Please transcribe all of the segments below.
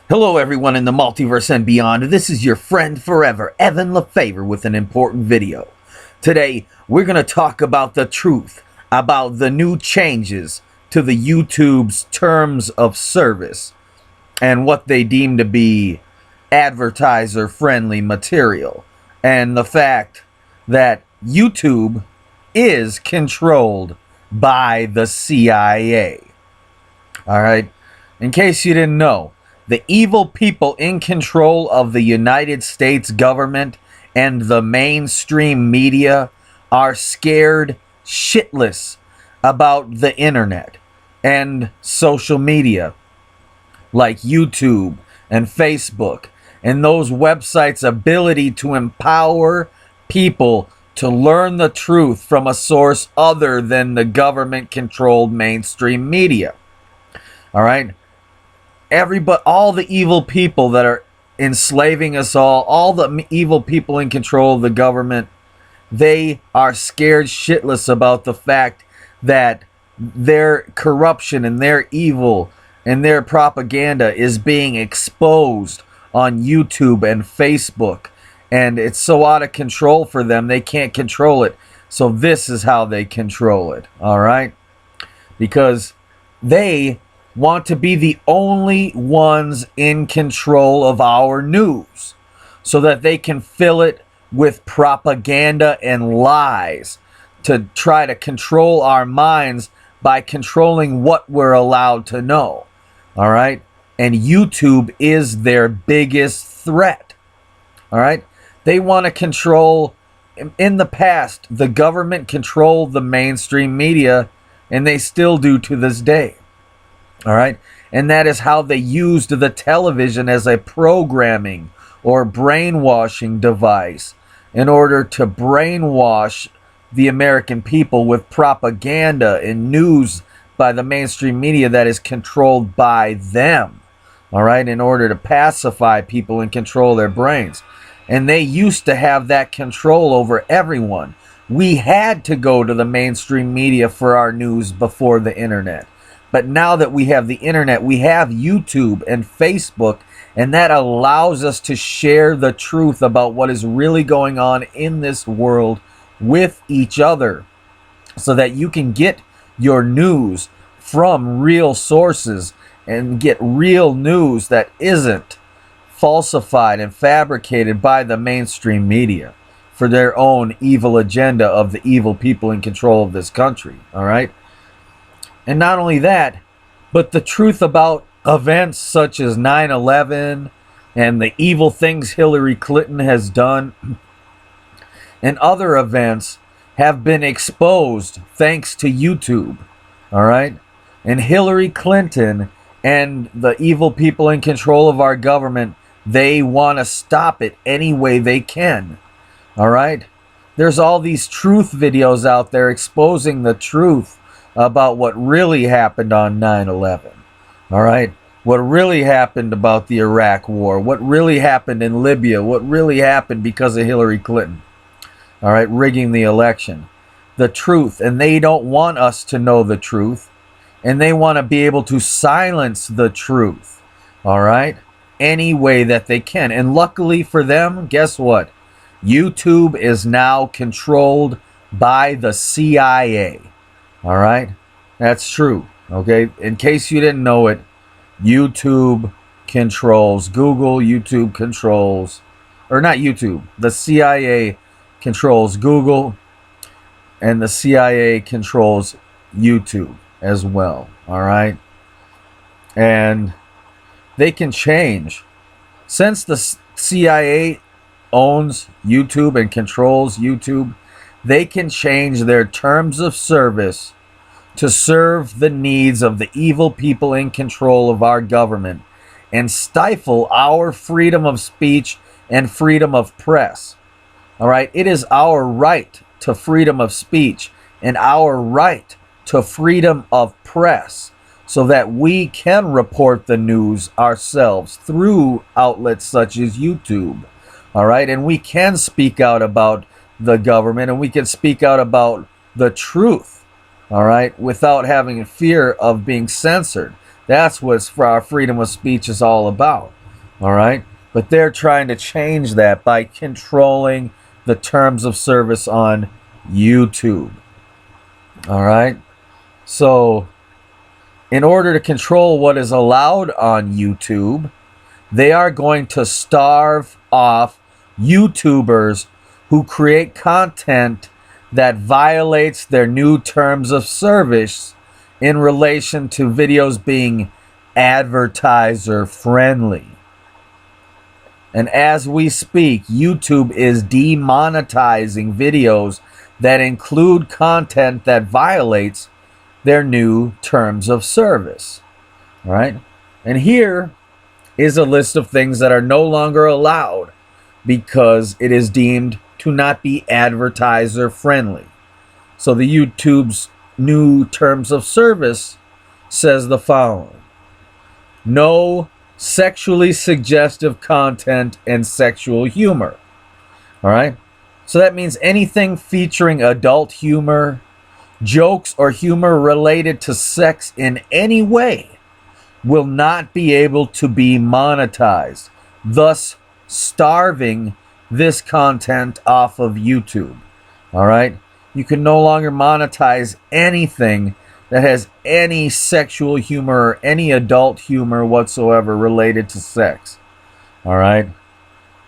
Hello everyone in the multiverse and beyond. This is your friend forever, Evan Lefavor, with an important video. Today, we're going to talk about the truth about the new changes to the YouTube's terms of service and what they deem to be advertiser-friendly material, and the fact that YouTube is controlled by the CIA. All right? In case you didn't know, the evil people in control of the United States government and the mainstream media are scared shitless about the internet and social media like YouTube and Facebook and those websites' ability to empower people to learn the truth from a source other than the government-controlled mainstream media. All right? All the evil people that are enslaving us all the evil people in control of the government, they are scared shitless about the fact that their corruption and their evil and their propaganda is being exposed on YouTube and Facebook. And it's so out of control for them, they can't control it. So this is how they control it, all right? Because they want to be the only ones in control of our news so that they can fill it with propaganda and lies to try to control our minds by controlling what we're allowed to know. All right? And YouTube is their biggest threat. All right? They want to control. In the past, the government controlled the mainstream media, and they still do to this day. All right. And that is how they used the television as a programming or brainwashing device in order to brainwash the American people with propaganda and news by the mainstream media that is controlled by them. All right. In order to pacify people and control their brains. And they used to have that control over everyone. We had to go to the mainstream media for our news before the internet. But now that we have the internet, we have YouTube and Facebook, and that allows us to share the truth about what is really going on in this world with each other so that you can get your news from real sources and get real news that isn't falsified and fabricated by the mainstream media for their own evil agenda of the evil people in control of this country, all right? And not only that, but the truth about events such as 9/11 and the evil things Hillary Clinton has done and other events have been exposed thanks to YouTube. All right? And Hillary Clinton and the evil people in control of our government, they want to stop it any way they can. All right? There's all these truth videos out there exposing the truth about what really happened on 9/11. All right? What really happened about the Iraq War, what really happened in Libya, what really happened because of Hillary Clinton. All right? Rigging the election. The truth. And they don't want us to know the truth. And they want to be able to silence the truth. All right? Any way that they can. And luckily for them, guess what? YouTube is now controlled by the CIA. All right? That's true. Okay? In case you didn't know it, YouTube controls Google, YouTube controls, or not YouTube, the CIA controls Google, and the CIA controls YouTube as well. All right? And they can change. Since the CIA owns YouTube and controls YouTube, they can change their terms of service to serve the needs of the evil people in control of our government and stifle our freedom of speech and freedom of press. All right? It is our right to freedom of speech and our right to freedom of press so that we can report the news ourselves through outlets such as YouTube. All right? And we can speak out about the government, and we can speak out about the truth, all right, without having fear of being censored. That's what our freedom of speech is all about. All right? But they're trying to change that by controlling the terms of service on YouTube. All right? So, in order to control what is allowed on YouTube, they are going to starve off YouTubers who create content that violates their new terms of service in relation to videos being advertiser friendly. And as we speak, YouTube is demonetizing videos that include content that violates their new terms of service. All right? And here is a list of things that are no longer allowed because it is deemed to not be advertiser friendly. So the YouTube's new terms of service says the following: no sexually suggestive content and sexual humor. All right? So that means anything featuring adult humor, jokes, or humor related to sex in any way will not be able to be monetized, thus starving this content off of YouTube. All right? You can no longer monetize anything that has any sexual humor or any adult humor whatsoever related to sex. All right?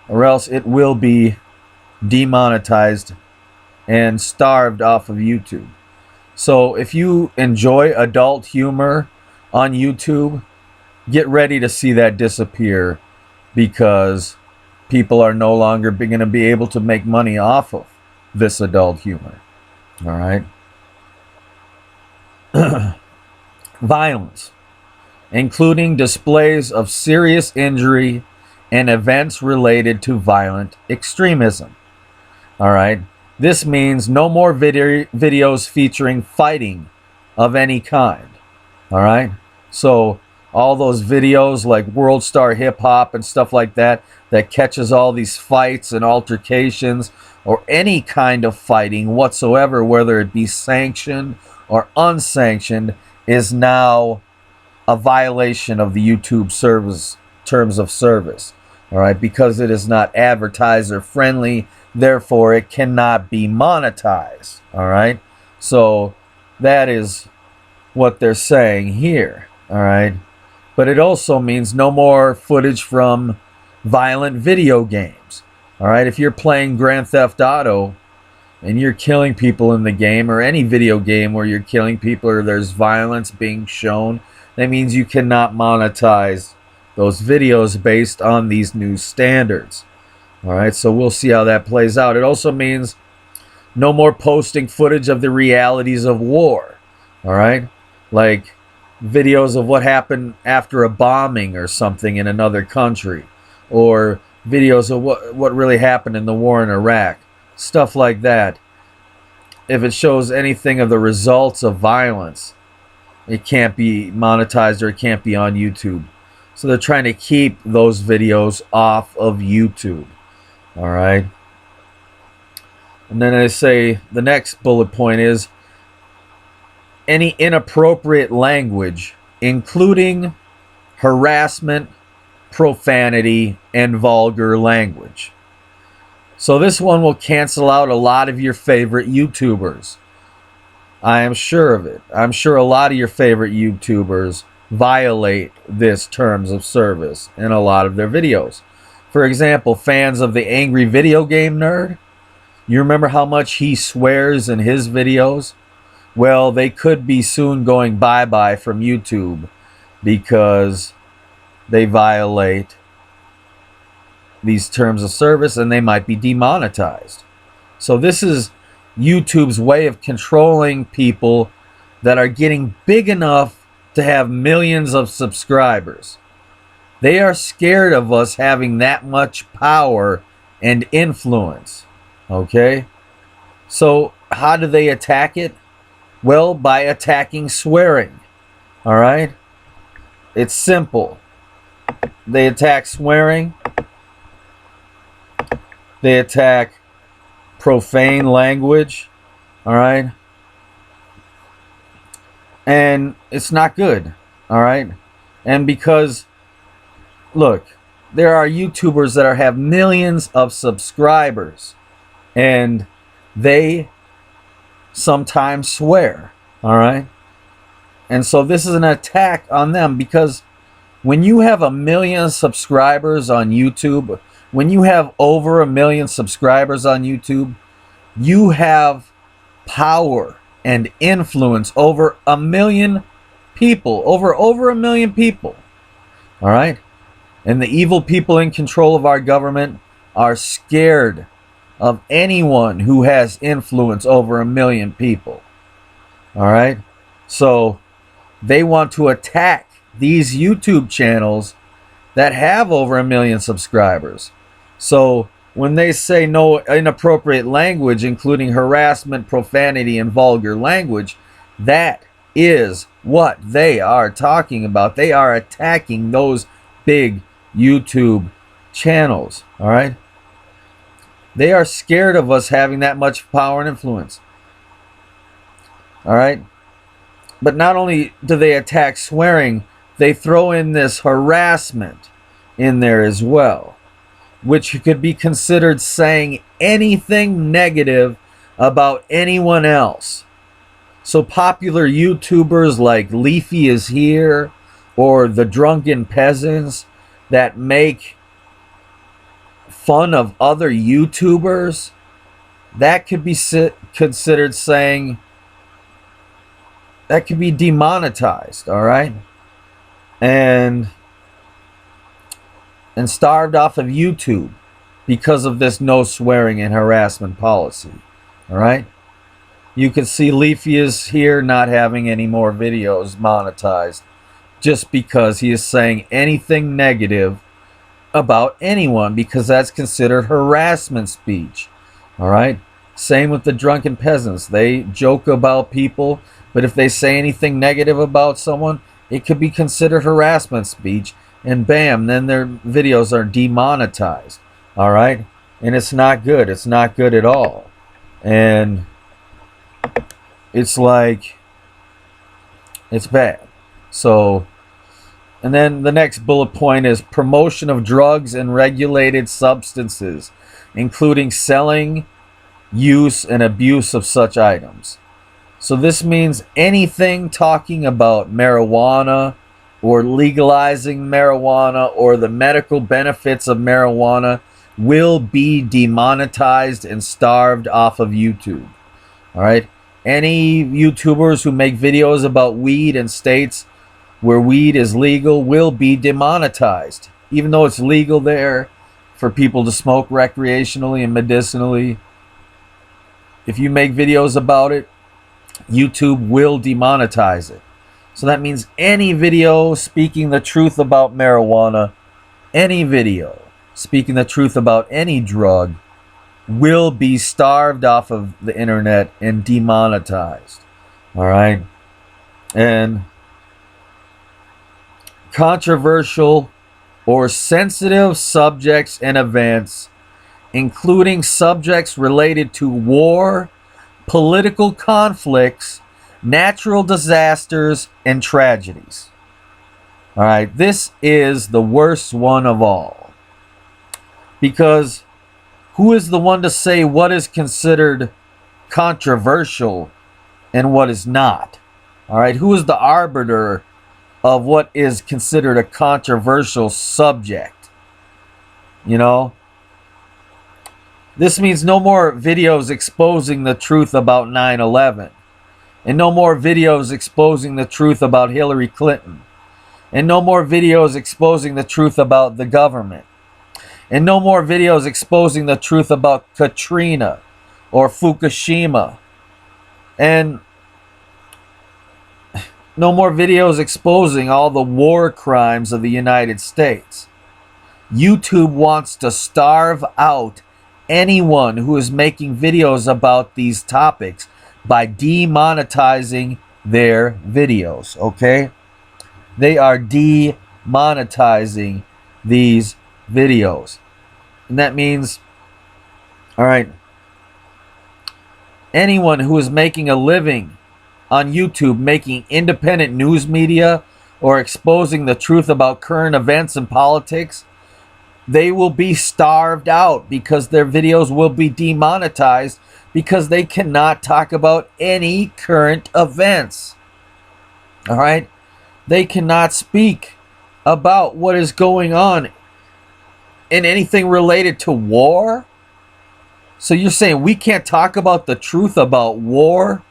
Or else it will be demonetized and starved off of YouTube. So if you enjoy adult humor on YouTube, get ready to see that disappear, because people are no longer going to be able to make money off of this adult humor. All right? Violence, including displays of serious injury and events related to violent extremism. All right? This means no more videos featuring fighting of any kind. All right? So all those videos like World Star Hip Hop and stuff like that, that catches all these fights and altercations or any kind of fighting whatsoever, whether it be sanctioned or unsanctioned, is now a violation of the YouTube service terms of service. All right? Because it is not advertiser friendly, therefore it cannot be monetized. All right? So that is what they're saying here. All right? But it also means no more footage from violent video games. All right? If you're playing Grand Theft Auto and you're killing people in the game, or any video game where you're killing people or there's violence being shown, that means you cannot monetize those videos based on these new standards. All right? So we'll see how that plays out. It also means no more posting footage of the realities of war. All right? Like videos of what happened after a bombing or something in another country, or videos of what really happened in the war in Iraq, stuff like that. If it shows anything of the results of violence, it can't be monetized, or it can't be on YouTube. So they're trying to keep those videos off of YouTube. All right? And then they say the next bullet point is any inappropriate language, including harassment, profanity, and vulgar language. So this one will cancel out a lot of your favorite YouTubers. I am sure of it. I'm sure a lot of your favorite YouTubers violate this terms of service in a lot of their videos. For example, fans of the Angry Video Game Nerd, you remember how much he swears in his videos? Well, they could be soon going bye-bye from YouTube because they violate these terms of service and they might be demonetized. So this is YouTube's way of controlling people that are getting big enough to have millions of subscribers. They are scared of us having that much power and influence. Okay? So how do they attack it? Well, by attacking swearing. All right? It's simple. They attack swearing. They attack profane language. All right? And it's not good. All right? And because, look, there are YouTubers that have millions of subscribers, and they sometimes swear, all right? And so this is an attack on them, because when you have 1 million subscribers on YouTube, when you have over 1 million subscribers on YouTube, you have power and influence over 1 million people, over 1 million people, all right? And the evil people in control of our government are scared of anyone who has influence over 1 million people, all right? So they want to attack these YouTube channels that have over 1 million subscribers. So when they say no inappropriate language, including harassment, profanity, and vulgar language, that is what they are talking about. They are attacking those big YouTube channels, all right? They are scared of us having that much power and influence, all right? But not only do they attack swearing, they throw in this harassment in there as well, which could be considered saying anything negative about anyone else. So popular YouTubers like Leafy is Here or the Drunken Peasants that make fun of other YouTubers, that could be considered saying, that could be demonetized, all right? And starved off of YouTube because of this no swearing and harassment policy, all right? You can see Leafy is Here not having any more videos monetized just because he is saying anything negative about anyone, because that's considered harassment speech, all right? Same with the Drunken Peasants. They joke about people, but if they say anything negative about someone, it could be considered harassment speech, and bam, then their videos are demonetized, all right? And it's not good. It's not good at all. And it's like, it's bad. So, and then the next bullet point is promotion of drugs and regulated substances, including selling, use, and abuse of such items. So this means anything talking about marijuana or legalizing marijuana or the medical benefits of marijuana will be demonetized and starved off of YouTube. All right? Any YouTubers who make videos about weed in states where weed is legal will be demonetized, even though it's legal there for people to smoke recreationally and medicinally. If you make videos about it, YouTube will demonetize it. So that means any video speaking the truth about marijuana, any video speaking the truth about any drug, will be starved off of the internet and demonetized. All right? And controversial or sensitive subjects and events, including subjects related to war, political conflicts, natural disasters, and tragedies. All right, this is the worst one of all. Because who is the one to say what is considered controversial and what is not? All right, who is the arbiter of what is considered a controversial subject? You know? This means no more videos exposing the truth about 9/11. And no more videos exposing the truth about Hillary Clinton. And no more videos exposing the truth about the government. And no more videos exposing the truth about Katrina or Fukushima. And no more videos exposing all the war crimes of the United States. YouTube wants to starve out anyone who is making videos about these topics by demonetizing their videos, okay? They are demonetizing these videos. And that means, all right, anyone who is making a living on YouTube, making independent news media or exposing the truth about current events and politics, they will be starved out because their videos will be demonetized because they cannot talk about any current events. All right? They cannot speak about what is going on in anything related to war. So you're saying we can't talk about the truth about war?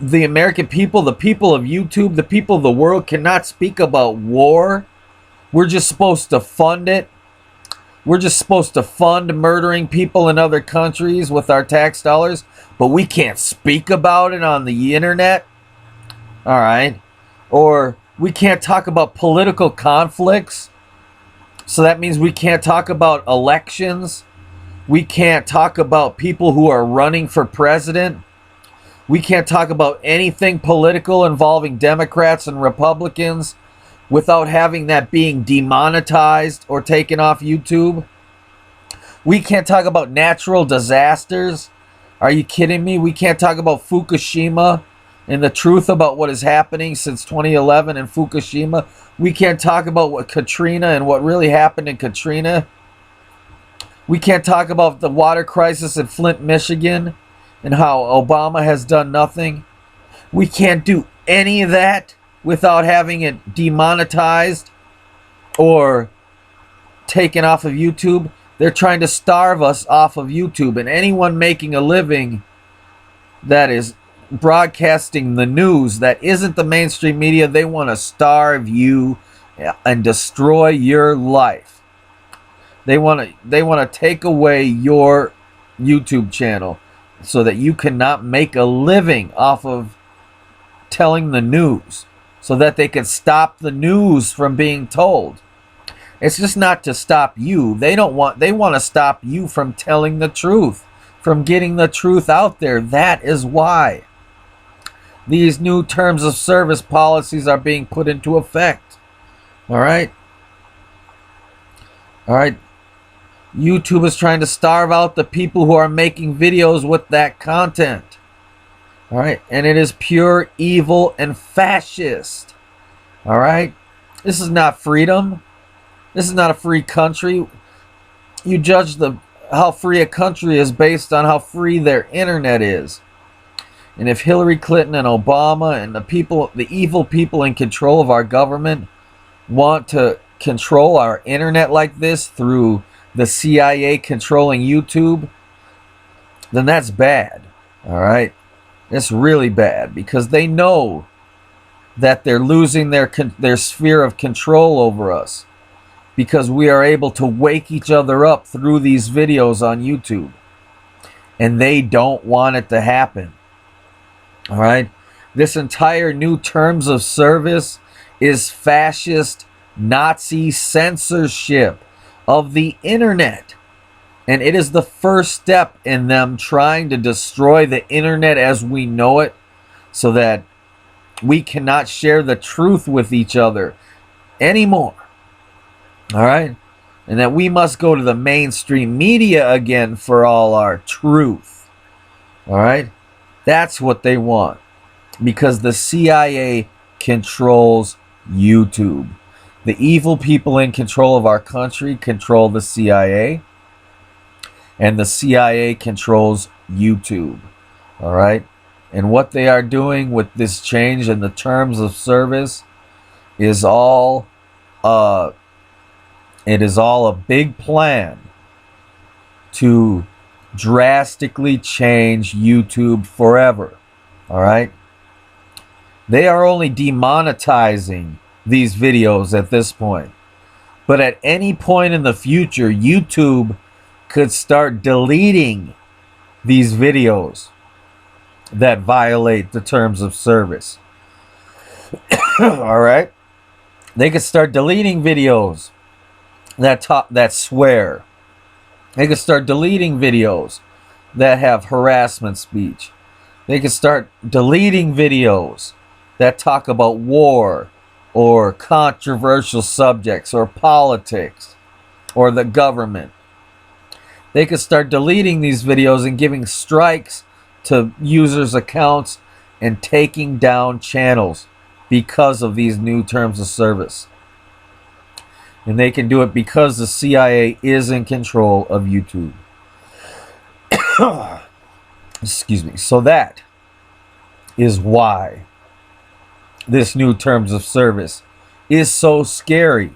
The American people, the people of YouTube, the people of the world cannot speak about war? We're just supposed to fund it? We're just supposed to fund murdering people in other countries with our tax dollars, but we can't speak about it on the internet? All right. Or we can't talk about political conflicts. So that means we can't talk about elections. We can't talk about people who are running for president. We can't talk about anything political involving Democrats and Republicans without having that being demonetized or taken off YouTube. We can't talk about natural disasters. Are you kidding me? We can't talk about Fukushima and the truth about what is happening since 2011 in Fukushima. We can't talk about what Katrina and what really happened in Katrina. We can't talk about the water crisis in Flint, Michigan, and how Obama has done nothing. We can't do any of that without having it demonetized or taken off of YouTube. They're trying to starve us off of YouTube, and anyone making a living that is broadcasting the news that isn't the mainstream media, they want to starve you and destroy your life. They want to take away your YouTube channel so that you cannot make a living off of telling the news, so that they can stop the news from being told. It's just not to stop you. They want to stop you from telling the truth, from getting the truth out there. That is why these new terms of service policies are being put into effect. All right? All right. YouTube is trying to starve out the people who are making videos with that content. All right? And it is pure evil and fascist. All right? This is not freedom. This is not a free country. You judge how free a country is based on how free their internet is. And if Hillary Clinton and Obama and the evil people in control of our government want to control our internet like this through the CIA controlling YouTube, then that's bad. All right? It's really bad because they know that they're losing their sphere of control over us because we are able to wake each other up through these videos on YouTube. And they don't want it to happen. All right? This entire new terms of service is fascist Nazi censorship of the internet. And it is the first step in them trying to destroy the internet as we know it so that we cannot share the truth with each other anymore. All right? And that we must go to the mainstream media again for all our truth. All right? That's what they want. Because the CIA controls YouTube. The evil people in control of our country control the CIA. And the CIA controls YouTube. All right? And what they are doing with this change in the terms of service is all a big plan to drastically change YouTube forever. All right? They are only demonetizing these videos at this point. But at any point in the future, YouTube could start deleting these videos that violate the terms of service. All right? They could start deleting videos that swear. They could start deleting videos that have harassment speech. They could start deleting videos that talk about war or controversial subjects or politics or the government. They could start deleting these videos and giving strikes to users' accounts and taking down channels. because of these new terms of service. And they can do it because the CIA is in control of YouTube. Excuse me. So that is why this new terms of service is so scary.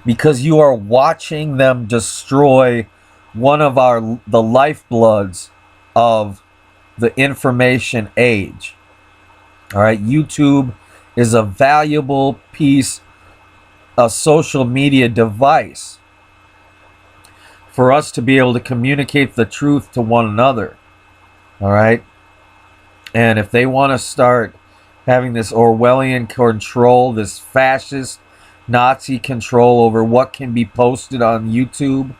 Because you are watching them destroy one of the lifebloods of the information age. All right, YouTube is a valuable piece of social media device for us to be able to communicate the truth to one another. All right, and if they want to start having this Orwellian control, this fascist Nazi control over what can be posted on YouTube,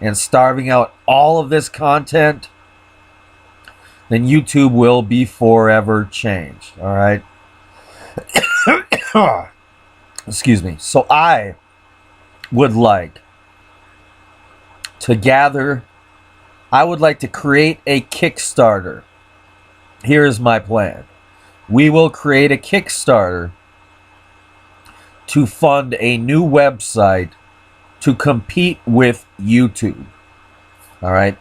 and starving out all of this content, then YouTube will be forever changed. All right. Excuse me. So I would like to create a Kickstarter. Here's my plan. We will create a Kickstarter to fund a new website to compete with YouTube. All right.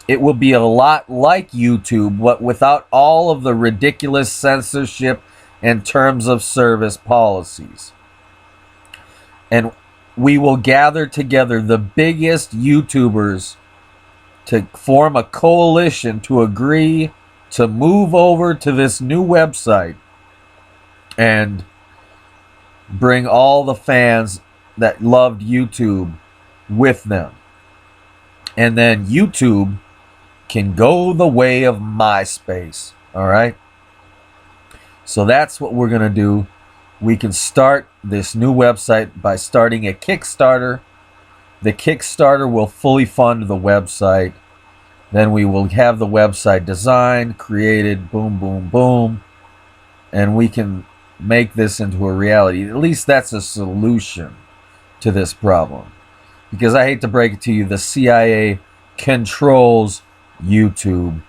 It will be a lot like YouTube, but without all of the ridiculous censorship and terms of service policies. And we will gather together the biggest YouTubers to form a coalition to agree to move over to this new website and bring all the fans that loved YouTube with them. And then YouTube can go the way of MySpace. All right. So that's what we're going to do. We can start this new website by starting a Kickstarter. The Kickstarter will fully fund the website. Then we will have the website designed, created, boom, boom, boom. And we can make this into a reality. At least that's a solution to this problem. Because I hate to break it to you, the CIA controls YouTube,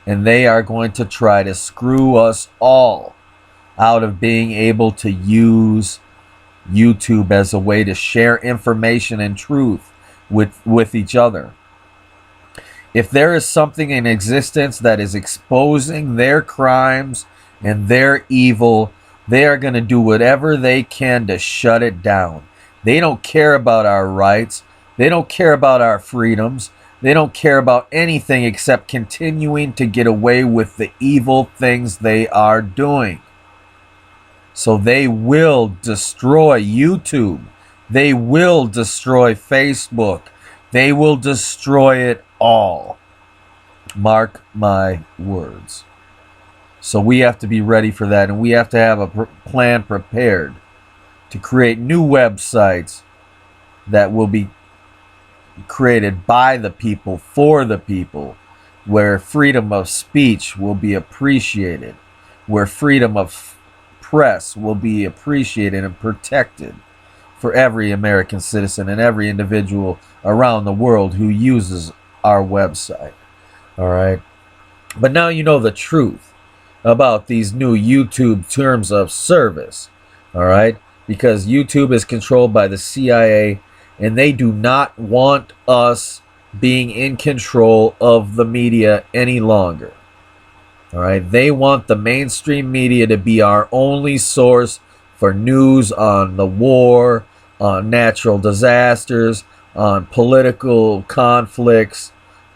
and they are going to try to screw us all out of being able to use YouTube as a way to share information and truth with each other. If there is something in existence that is exposing their crimes and their evil, they are going to do whatever they can to shut it down. They don't care about our rights. They don't care about our freedoms. They don't care about anything except continuing to get away with the evil things they are doing. So they will destroy YouTube. They will destroy Facebook. They will destroy it all. Mark my words. So we have to be ready for that, and we have to have a plan prepared to create new websites that will be created by the people, for the people, where freedom of speech will be appreciated, where freedom of press will be appreciated and protected for every American citizen and every individual around the world who uses our website. All right. But now you know the truth about these new YouTube terms of service. All right. Because YouTube is controlled by the CIA, and they do not want us being in control of the media any longer. All right. They want the mainstream media to be our only source for news on the war, on natural disasters, on political conflicts,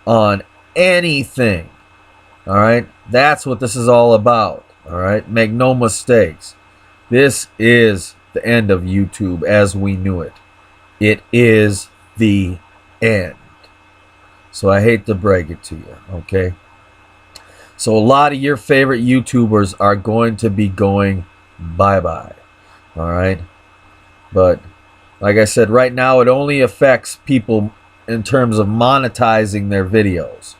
on anything. All right. That's what this is all about. All right. Make no mistakes. This is the end of YouTube as we knew it. It is the end. So I hate to break it to you, okay? So a lot of your favorite YouTubers are going to be going bye-bye, all right? But like I said, right now it only affects people in terms of monetizing their videos.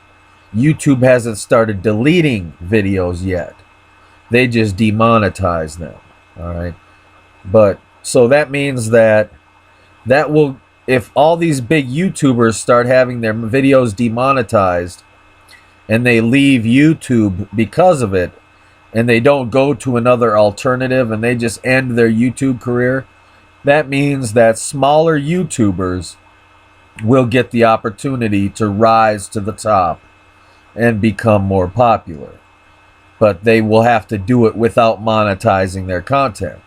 YouTube hasn't started deleting videos yet. They just demonetize them, all right? But so that means that will, if all these big YouTubers start having their videos demonetized and they leave YouTube because of it, and they don't go to another alternative and they just end their YouTube career, that means that smaller YouTubers will get the opportunity to rise to the top and become more popular. But they will have to do it without monetizing their content.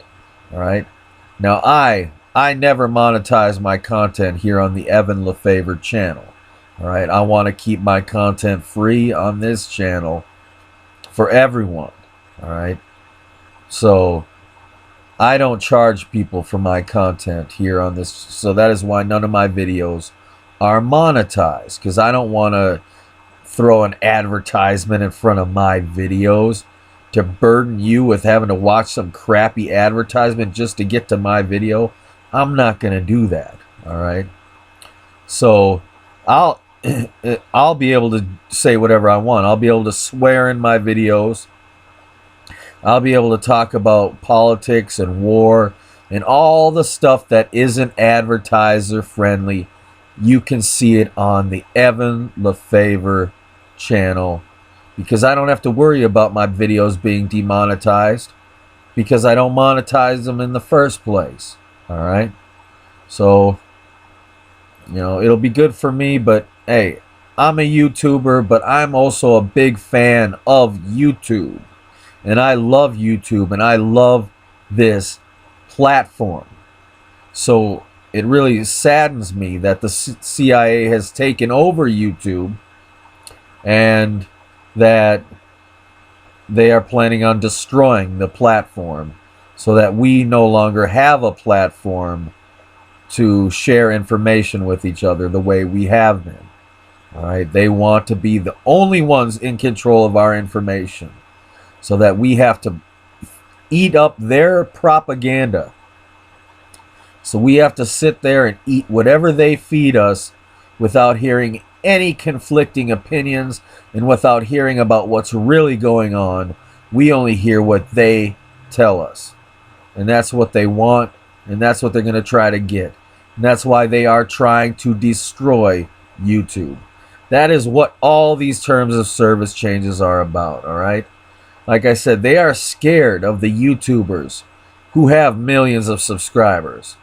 All right. Now, I never monetize my content here on the Evan Lefavor channel. All right. I want to keep my content free on this channel for everyone. All right. So I don't charge people for my content here on this. So that is why none of my videos are monetized, because I don't want to throw an advertisement in front of my videos to burden you with having to watch some crappy advertisement just to get to my video. I'm not going to do that. All right. So I'll be able to say whatever I want. I'll be able to swear in my videos. I'll be able to talk about politics and war and all the stuff that isn't advertiser friendly. You can see it on the Evan Lefavor channel, because I don't have to worry about my videos being demonetized, because I don't monetize them in the first place. All right. So, you know, it'll be good for me, but hey, I'm a YouTuber, but I'm also a big fan of YouTube. And I love YouTube, and I love this platform. So it really saddens me that the CIA has taken over YouTube and that they are planning on destroying the platform so that we no longer have a platform to share information with each other the way we have been. All right, they want to be the only ones in control of our information, so that we have to eat up their propaganda. So we have to sit there and eat whatever they feed us without hearing any conflicting opinions and without hearing about what's really going on. We only hear what they tell us. And that's what they want, and that's what they're going to try to get. And that's why they are trying to destroy YouTube. That is what all these terms of service changes are about, all right? Like I said, they are scared of the YouTubers who have millions of subscribers.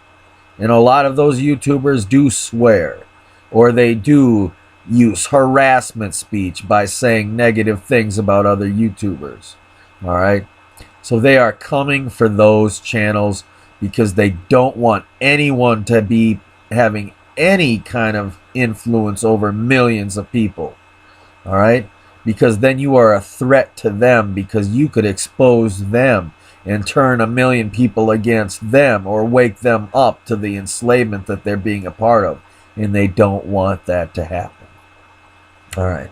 And a lot of those YouTubers do swear, or they do use harassment speech by saying negative things about other YouTubers. All right? So they are coming for those channels because they don't want anyone to be having any kind of influence over millions of people. All right? Because then you are a threat to them, because you could expose them and turn 1 million people against them, or wake them up to the enslavement that they're being a part of. And they don't want that to happen. All right.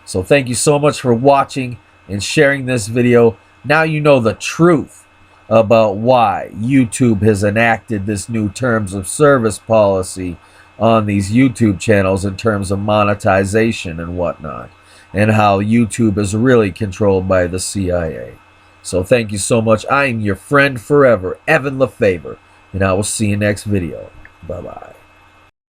So thank you so much for watching and sharing this video. Now you know the truth about why YouTube has enacted this new terms of service policy on these YouTube channels in terms of monetization and whatnot, and how YouTube is really controlled by the CIA. So thank you so much. I am your friend forever, Evan Lefavor, and I will see you next video. Bye-bye.